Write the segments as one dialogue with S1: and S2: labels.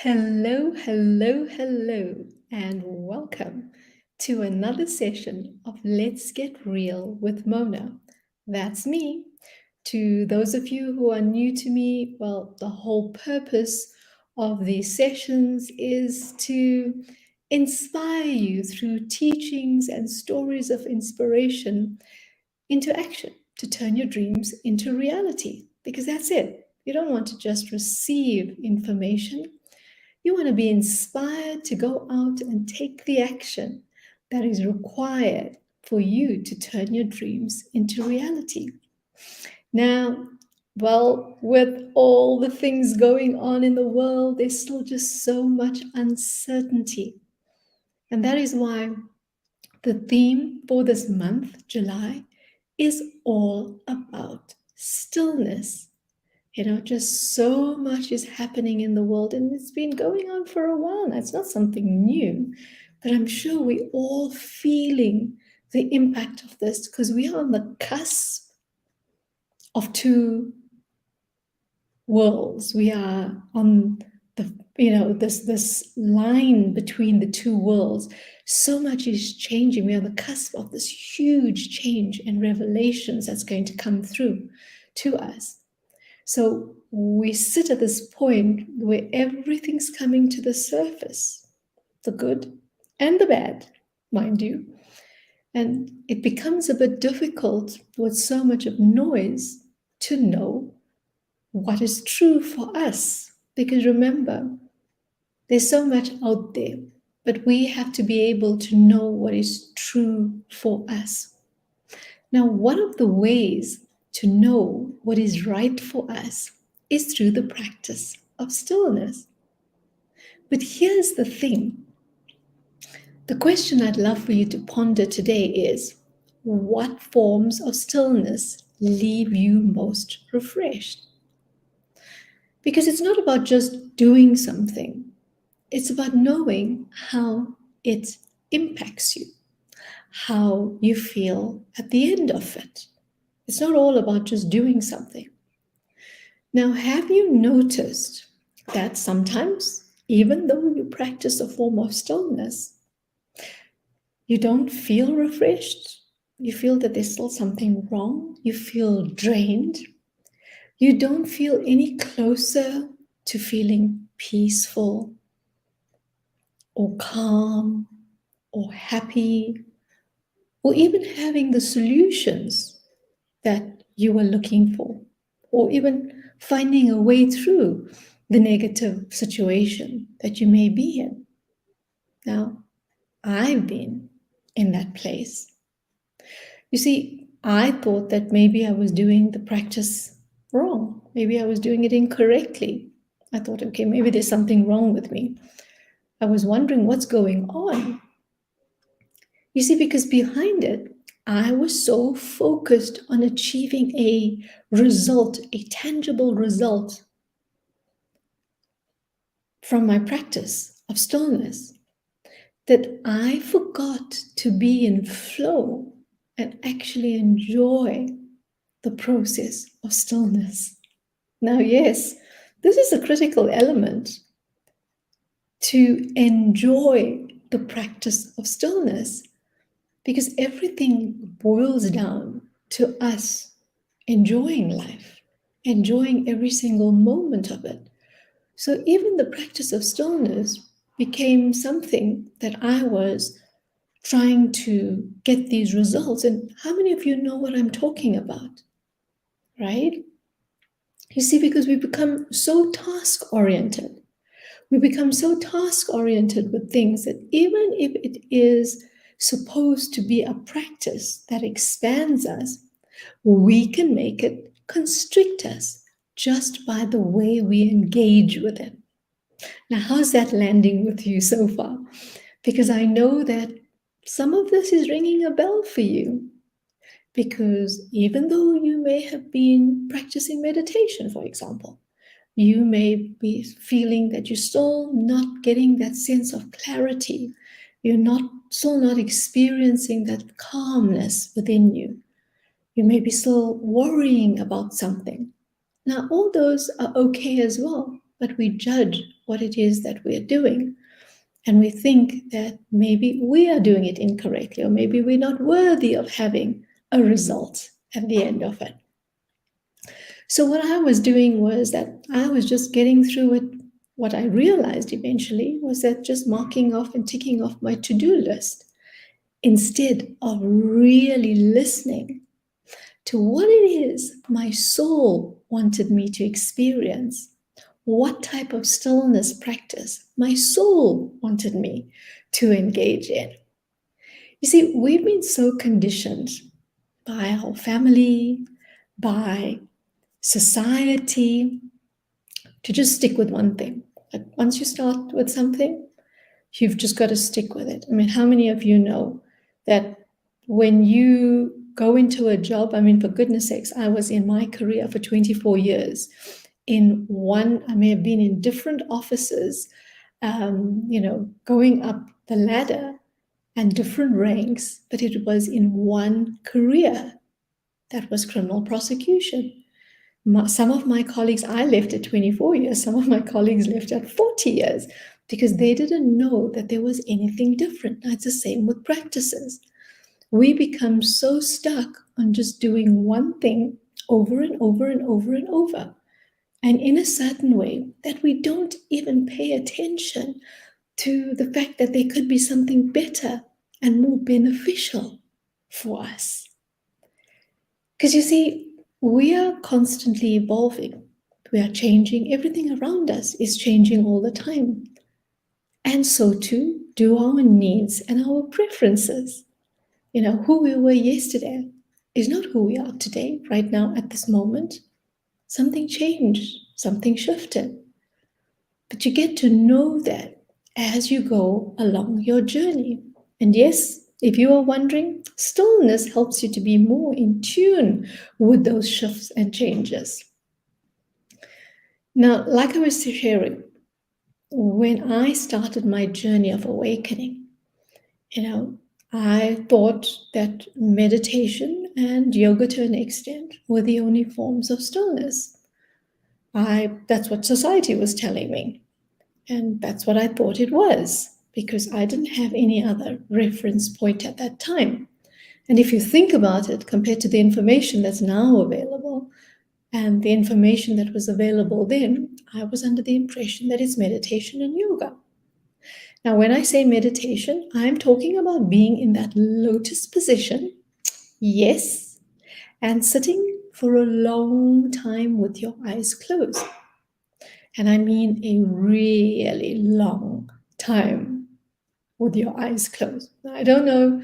S1: Hello, hello, hello, and welcome to another session of Let's Get Real with Mona. That's me. To those of you who are new to me, well, the whole purpose of these sessions is to inspire you through teachings and stories of inspiration into action, to turn your dreams into reality, because that's it. You don't want to just receive information. You want to be inspired to go out and take the action that is required for you to turn your dreams into reality. Now, well, with all the things going on in the world, there's still just so much uncertainty. And that is why the theme for this month, July, is all about stillness. Just so much is happening in the world, and it's been going on for a while now. It's not something new, but I'm sure we're all feeling the impact of this because we are on the cusp of two worlds. We are on this line between the two worlds. So much is changing. We're on the cusp of this huge change and revelations that's going to come through to us. So we sit at this point where everything's coming to the surface, the good and the bad, mind you. And it becomes a bit difficult with so much of noise to know what is true for us. Because remember, there's so much out there, but we have to be able to know what is true for us. Now, one of the ways to know what is right for us is through the practice of stillness. But here's the thing. The question I'd love for you to ponder today is, what forms of stillness leave you most refreshed? Because it's not about just doing something. It's about knowing how it impacts you, how you feel at the end of it. It's not all about just doing something. Now, have you noticed that sometimes, even though you practice a form of stillness, you don't feel refreshed? You feel that there's still something wrong? You feel drained? You don't feel any closer to feeling peaceful or calm or happy or even having the solutions that you were looking for, or even finding a way through the negative situation that you may be in. Now, I've been in that place. You see, I thought that maybe I was doing the practice wrong. Maybe I was doing it incorrectly. I thought, okay, maybe there's something wrong with me. I was wondering what's going on. You see, because behind it, I was so focused on achieving a result, a tangible result from my practice of stillness, that I forgot to be in flow and actually enjoy the process of stillness. Now, yes, this is a critical element to enjoy the practice of stillness, because everything boils down to us enjoying life, enjoying every single moment of it. So even the practice of stillness became something that I was trying to get these results. And how many of you know what I'm talking about? Right? You see, because we become so task-oriented. We become so task-oriented with things that even if it is supposed to be a practice that expands us, we can make it constrict us just by the way we engage with it. Now, how's that landing with you so far? Because I know that some of this is ringing a bell for you. Because even though you may have been practicing meditation, for example, you may be feeling that you're still not getting that sense of clarity. You're still not experiencing that calmness within you. You may be still worrying about something. Now, all those are okay as well, but we judge what it is that we're doing. And we think that maybe we are doing it incorrectly, or maybe we're not worthy of having a result at the end of it. So what I was doing was that I was just getting through it. What I realized eventually was that just marking off and ticking off my to-do list instead of really listening to what it is my soul wanted me to experience, what type of stillness practice my soul wanted me to engage in. You see, we've been so conditioned by our family, by society, to just stick with one thing. Like once you start with something, you've just got to stick with it. I mean, how many of you know that when you go into a job, I mean, for goodness sakes, I was in my career for 24 years. I may have been in different offices, going up the ladder and different ranks, but it was in one career. That was criminal prosecution. Some of my colleagues, I left at 24 years, some of my colleagues left at 40 years because they didn't know that there was anything different. Now, it's the same with practices. We become so stuck on just doing one thing over and over and over and over, and in a certain way that we don't even pay attention to the fact that there could be something better and more beneficial for us. Because you see, we are constantly evolving. We are changing. Everything around us is changing all the time. And so too do our needs and our preferences. Who we were yesterday is not who we are today, right now, at this moment. Something changed, something shifted. But you get to know that as you go along your journey. And yes, if you are wondering, stillness helps you to be more in tune with those shifts and changes. Now, like I was sharing, when I started my journey of awakening, I thought that meditation and yoga to an extent were the only forms of stillness. That's what society was telling me. And that's what I thought it was, because I didn't have any other reference point at that time. And if you think about it, compared to the information that's now available and the information that was available then, I was under the impression that it's meditation and yoga. Now, when I say meditation, I'm talking about being in that lotus position, yes, and sitting for a long time with your eyes closed. And I mean a really long time with your eyes closed. I don't know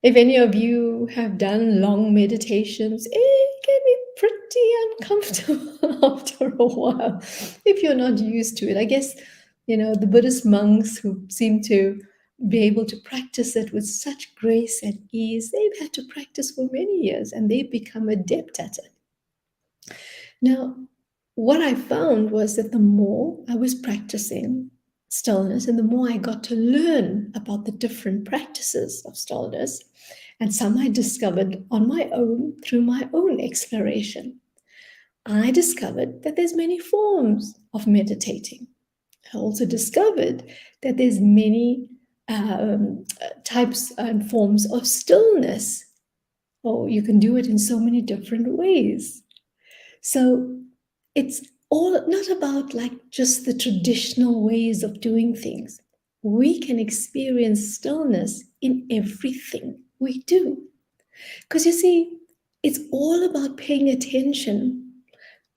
S1: if any of you have done long meditations. It can be pretty uncomfortable after a while if you're not used to it. I guess, the Buddhist monks who seem to be able to practice it with such grace and ease, they've had to practice for many years and they've become adept at it. Now, what I found was that the more I was practicing stillness and the more I got to learn about the different practices of stillness, and some I discovered on my own through my own exploration, I discovered that there's many forms of meditating. I also discovered that there's many types and forms of stillness. Oh, you can do it in so many different ways. So it's all not about like just the traditional ways of doing things. We can experience stillness in everything we do. Because you see, it's all about paying attention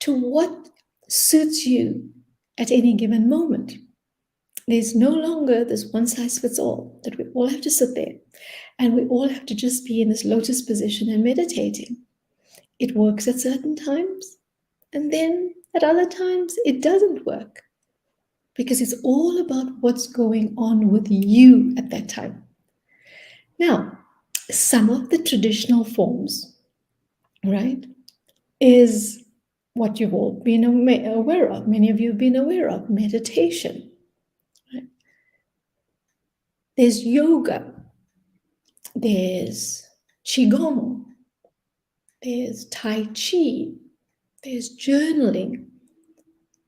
S1: to what suits you at any given moment. There's no longer this one size fits all, that we all have to sit there and we all have to just be in this lotus position and meditating. It works at certain times, and then at other times it doesn't work, because it's all about what's going on with you at that time. Now, some of the traditional forms, right, is what you've all been aware of. Many of you have been aware of meditation. Right? There's yoga. There's qigong. There's tai chi. There's journaling.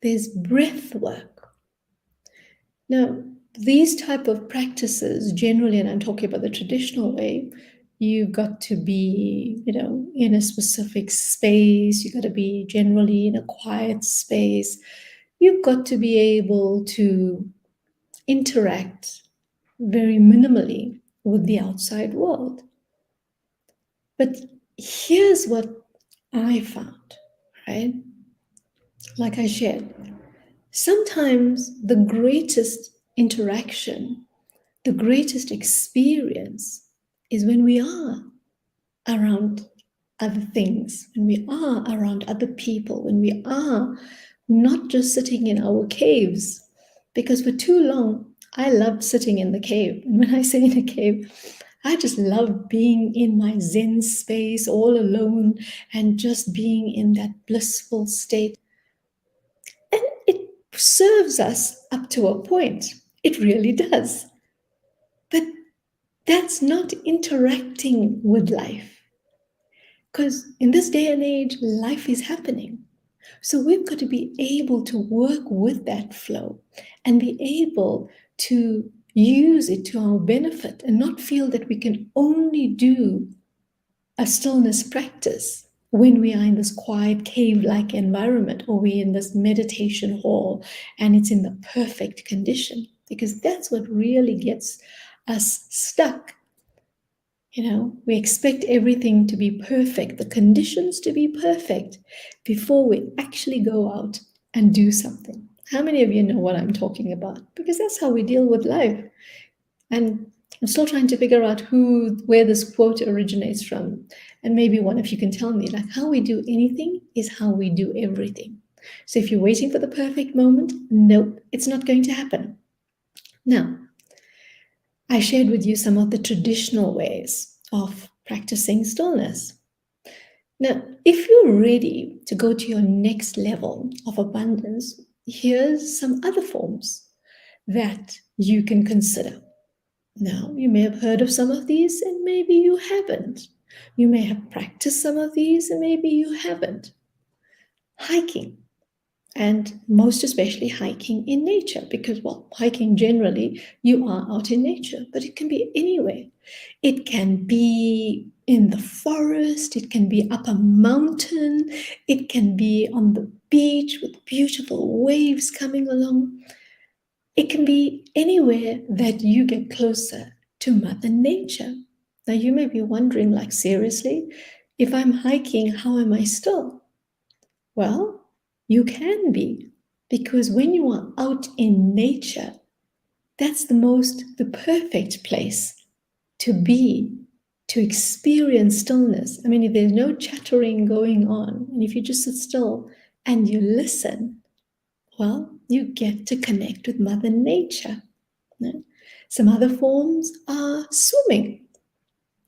S1: There's breath work. Now, these type of practices generally, and I'm talking about the traditional way, you've got to be, in a specific space. You've got to be generally in a quiet space. You've got to be able to interact very minimally with the outside world. But here's what I found, right? Like I shared, sometimes the greatest interaction, the greatest experience is when we are around other things, when we are around other people, when we are not just sitting in our caves. Because for too long, I loved sitting in the cave. And when I say in a cave, I just love being in my Zen space all alone and just being in that blissful state. And it serves us up to a point. It really does. But that's not interacting with life. Because in this day and age, life is happening. So we've got to be able to work with that flow and be able to use it to our benefit and not feel that we can only do a stillness practice when we are in this quiet cave-like environment, or we're in this meditation hall and it's in the perfect condition, because that's what really gets us stuck. We expect everything to be perfect, the conditions to be perfect before we actually go out and do something. How many of you know what I'm talking about? Because that's how we deal with life. And I'm still trying to figure out where this quote originates from. And maybe one of you can tell me, like, how we do anything is how we do everything. So if you're waiting for the perfect moment, nope, it's not going to happen. Now, I shared with you some of the traditional ways of practicing stillness. Now, if you're ready to go to your next level of abundance, here's some other forms that you can consider. Now, you may have heard of some of these and maybe you haven't. You may have practiced some of these and maybe you haven't. Hiking, and most especially hiking in nature, because, well, hiking generally, you are out in nature, but it can be anywhere. It can be in the forest, it can be up a mountain, it can be on the beach with beautiful waves coming along. It can be anywhere that you get closer to Mother Nature. Now, you may be wondering, like, seriously, if I'm hiking, how am I still? Well, you can be, because when you are out in nature, that's the perfect place to be, to experience stillness. I mean, if there's no chattering going on, and if you just sit still and you listen, well, you get to connect with Mother Nature. Some other forms are swimming.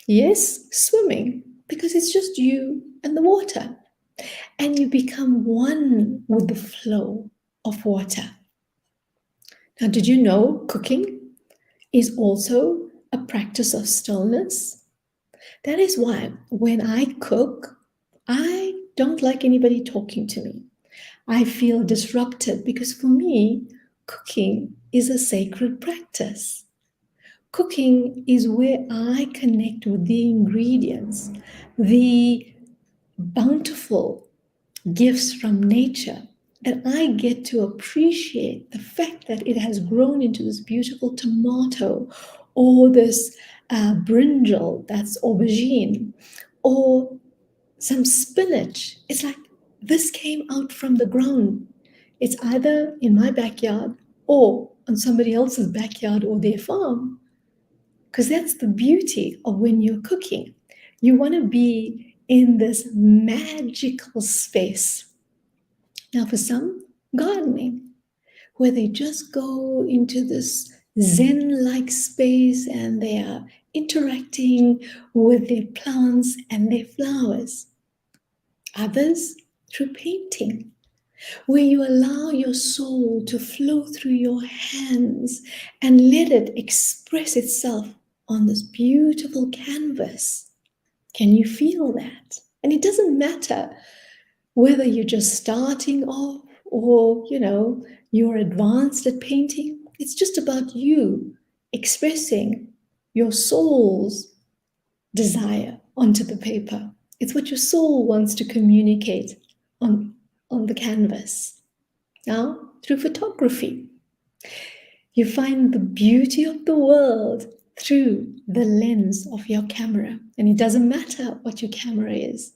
S1: Yes, swimming, because it's just you and the water. And you become one with the flow of water. Now, did you know cooking is also a practice of stillness? That is why when I cook, I don't like anybody talking to me. I feel disrupted, because for me, cooking is a sacred practice. Cooking is where I connect with the ingredients, the bountiful gifts from nature, that I get to appreciate the fact that it has grown into this beautiful tomato, or this brinjal, that's aubergine, or some spinach. It's like this came out from the ground. It's either in my backyard or on somebody else's backyard or their farm. Because that's the beauty of when you're cooking. You want to be in this magical space. Now, for some, gardening, where they just go into this Zen-like space and they are interacting with their plants and their flowers. Others, through painting, where you allow your soul to flow through your hands and let it express itself on this beautiful canvas. Can you feel that? And it doesn't matter whether you're just starting off or, you're advanced at painting. It's just about you expressing your soul's desire onto the paper. It's what your soul wants to communicate on, on the canvas. Now, through photography, you find the beauty of the world through the lens of your camera. And it doesn't matter what your camera is,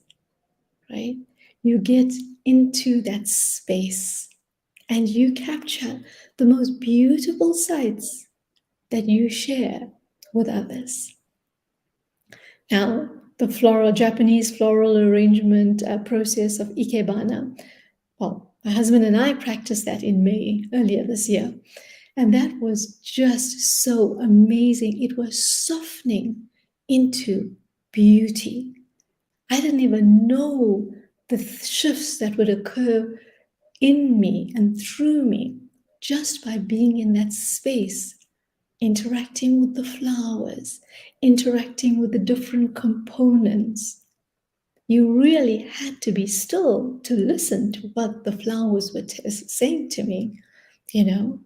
S1: right? You get into that space and you capture the most beautiful sights that you share with others. Now, the Japanese floral arrangement process of ikebana. Well, my husband and I practiced that in May earlier this year. And that was just so amazing. It was softening into beauty. I didn't even know the shifts that would occur in me and through me just by being in that space, interacting with the flowers, interacting with the different components. You really had to be still to listen to what the flowers were saying to me, you know,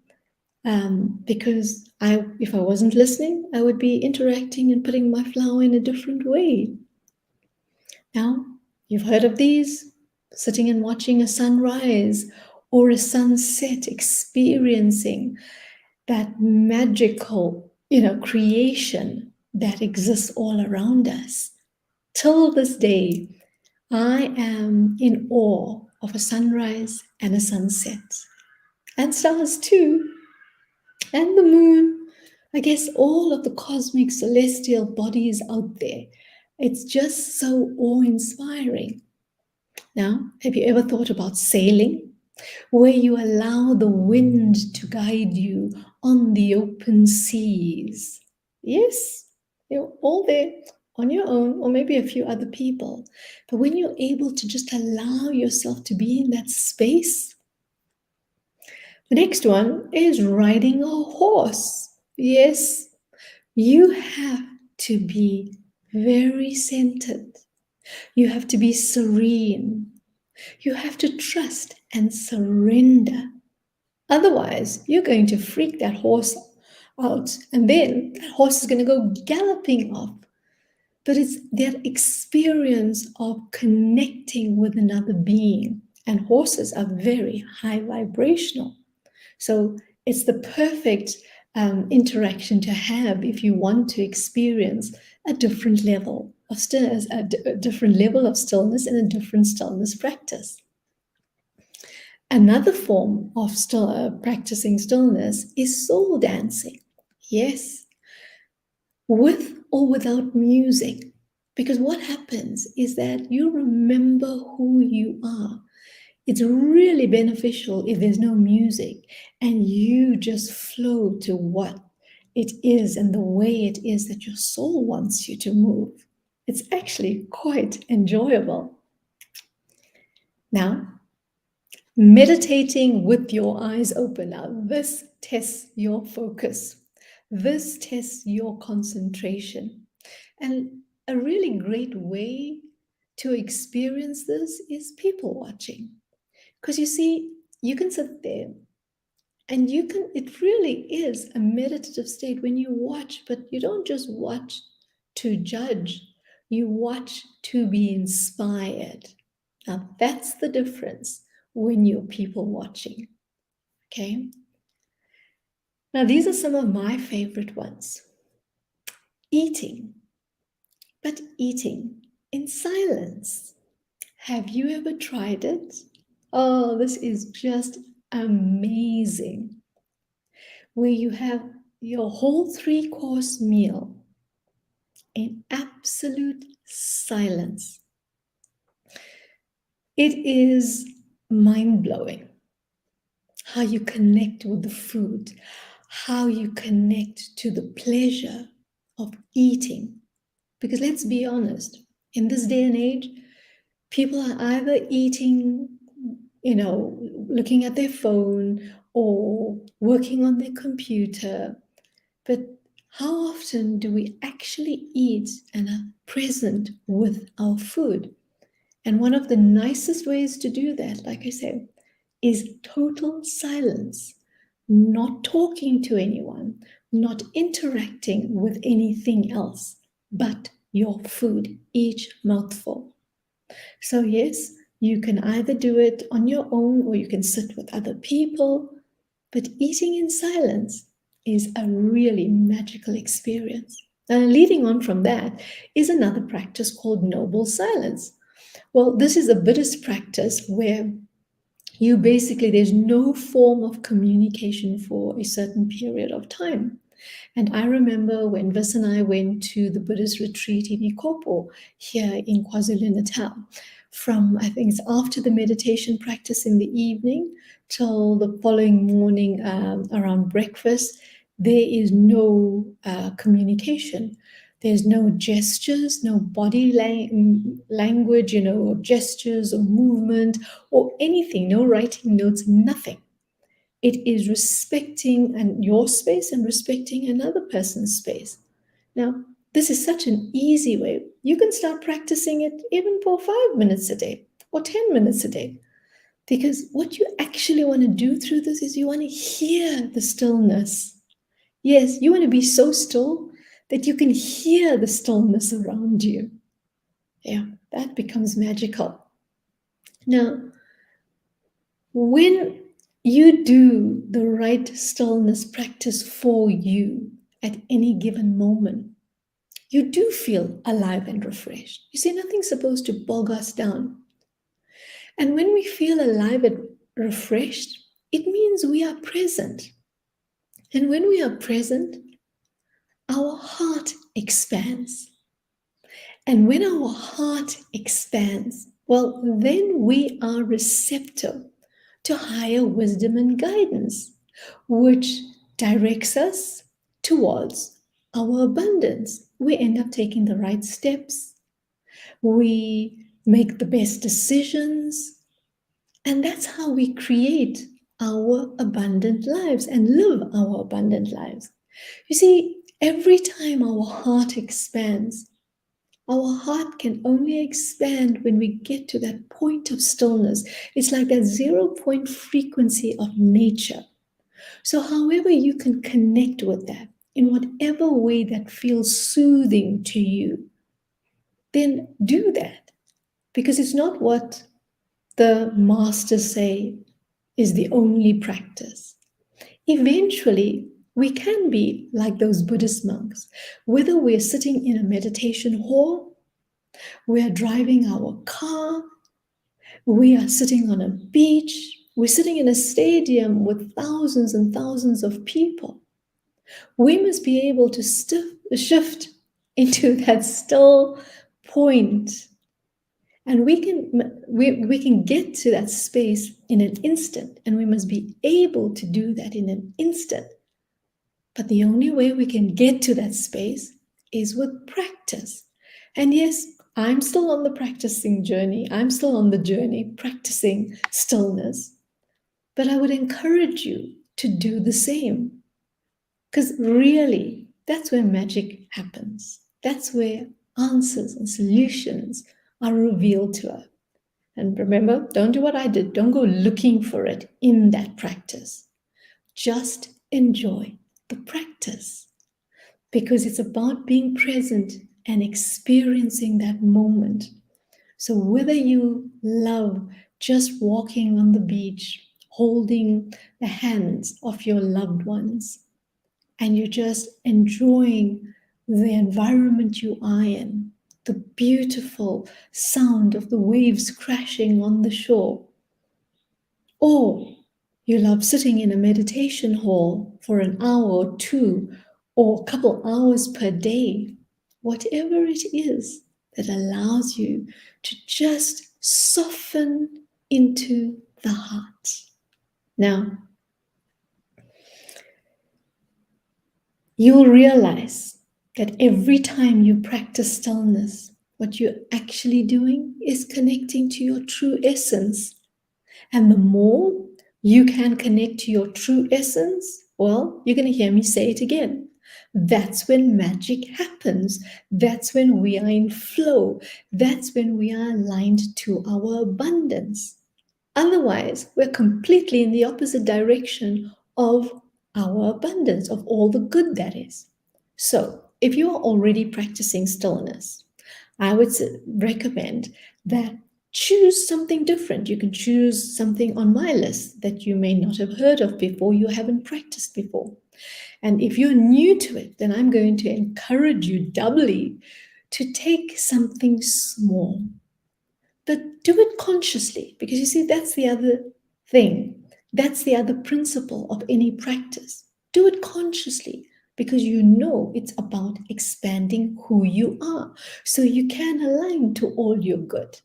S1: because if I wasn't listening, I would be interacting and putting my flower in a different way. Now, you've heard of these, sitting and watching a sunrise or a sunset, experiencing that magical, creation that exists all around us. Till this day, I am in awe of a sunrise and a sunset, and stars too, and the moon. I guess all of the cosmic celestial bodies out there. It's just so awe-inspiring. Now, have you ever thought about sailing, where you allow the wind to guide you on the open seas? Yes, you're all there on your own, or maybe a few other people. But when you're able to just allow yourself to be in that space, the next one is riding a horse. Yes, you have to be very centered. You have to be serene. You have to trust and surrender. Otherwise, you're going to freak that horse out, and then that horse is going to go galloping off. But it's that experience of connecting with another being. And horses are very high vibrational. So it's the perfect interaction to have if you want to experience a different level of stillness, a different level of stillness, and a different stillness practice. Another form of practicing stillness is soul dancing. Yes, with or without music. Because what happens is that you remember who you are. It's really beneficial if there's no music and you just flow to what it is and the way it is that your soul wants you to move. It's actually quite enjoyable. Now, meditating with your eyes open. Now, this tests your focus. This tests your concentration. And a really great way to experience this is people watching. Because you see, you can sit there and it really is a meditative state when you watch, but you don't just watch to judge, you watch to be inspired. Now, that's the difference when you're people watching. Okay? Now, these are some of my favorite ones. Eating, but eating in silence. Have you ever tried it? Oh, this is just amazing. Where you have your whole 3-course meal in absolute silence. It is mind-blowing how you connect with the food, how you connect to the pleasure of eating. Because let's be honest, in this day and age, people are either eating, looking at their phone or working on their computer. But how often do we actually eat and are present with our food? And one of the nicest ways to do that, like I said, is total silence. not talking to anyone, not interacting with anything else but your food, each mouthful. So, yes, you can either do it on your own or you can sit with other people, but eating in silence is a really magical experience. And leading on from that is another practice called noble silence. Well, this is a Buddhist practice where there's no form of communication for a certain period of time. And I remember when Vis and I went to the Buddhist retreat in Ikopo here in KwaZulu-Natal, from I think it's after the meditation practice in the evening till the following morning around breakfast, there is no communication. There's no gestures, no body language, or gestures or movement or anything, no writing notes, nothing. It is respecting your space and respecting another person's space. Now, this is such an easy way. You can start practicing it even for 5 minutes a day or 10 minutes a day. Because what you actually want to do through this is you want to hear the stillness. Yes, you want to be so still that you can hear the stillness around you. Yeah, that becomes magical. Now, when you do the right stillness practice for you at any given moment, you do feel alive and refreshed. You see, nothing's supposed to bog us down. And when we feel alive and refreshed, it means we are present. And when we are present, our heart expands. And when our heart expands, well, then we are receptive to higher wisdom and guidance, which directs us towards our abundance. We end up taking the right steps. We make the best decisions. And that's how we create our abundant lives and live our abundant lives. You see, every time our heart expands, our heart can only expand when we get to that point of stillness. It's like that 0 point frequency of nature. So, however, you can connect with that in whatever way that feels soothing to you, then do that. Because it's not what the masters say is the only practice. Eventually, we can be like those Buddhist monks, whether we're sitting in a meditation hall, we are driving our car, we are sitting on a beach, we're sitting in a stadium with thousands and thousands of people. We must be able to shift into that still point. And we can get to that space in an instant, and we must be able to do that in an instant. But the only way we can get to that space is with practice. And yes, I'm still on the practicing journey. I'm still on the journey practicing stillness. But I would encourage you to do the same. Because really, that's where magic happens. That's where answers and solutions are revealed to us. And remember, don't do what I did. Don't go looking for it in that practice. Just enjoy the practice. Because it's about being present and experiencing that moment. So whether you love just walking on the beach, holding the hands of your loved ones, and you're just enjoying the environment you are in, the beautiful sound of the waves crashing on the shore, or you love sitting in a meditation hall for an hour or two, or a couple hours per day, whatever it is that allows you to just soften into the heart. Now, you'll realize that every time you practice stillness, what you're actually doing is connecting to your true essence. And the more you can connect to your true essence, well, you're going to hear me say it again. That's when magic happens. That's when we are in flow. That's when we are aligned to our abundance. Otherwise, we're completely in the opposite direction of our abundance, of all the good that is. So, if you are already practicing stillness, I would recommend that choose something different. You can choose something on my list that you may not have heard of before, you haven't practiced before. And if you're new to it, then I'm going to encourage you doubly to take something small, but do it consciously, because you see, that's the other thing. That's the other principle of any practice. Do it consciously because you know it's about expanding who you are so you can align to all your good.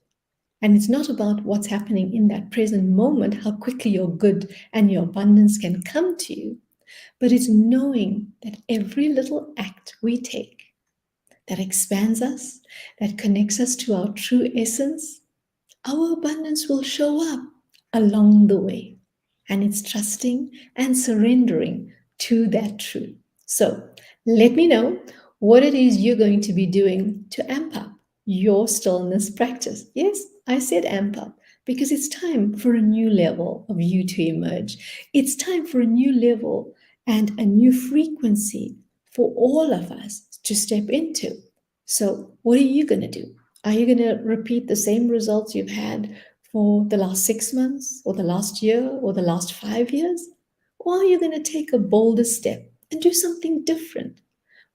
S1: And it's not about what's happening in that present moment, how quickly your good and your abundance can come to you, but it's knowing that every little act we take that expands us, that connects us to our true essence, our abundance will show up along the way. And it's trusting and surrendering to that truth. So let me know what it is you're going to be doing to amp up your stillness practice. Yes, I said amp up because it's time for a new level of you to emerge. It's time for a new level and a new frequency for all of us to step into. So, what are you going to do? Are you going to repeat the same results you've had for the last 6 months or the last year or the last 5 years? Or are you going to take a bolder step and do something different,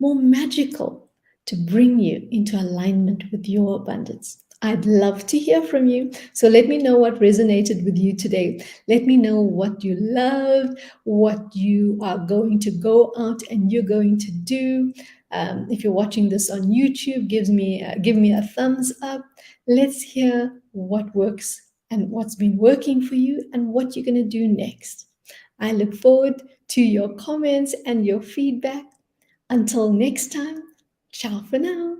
S1: more magical, to bring you into alignment with your abundance? I'd love to hear from you. So let me know what resonated with you today. Let me know what you loved, what you are going to go out and you're going to do. If you're watching this on YouTube, give me a thumbs up. Let's hear what works and what's been working for you and what you're going to do next. I look forward to your comments and your feedback. Until next time, ciao for now.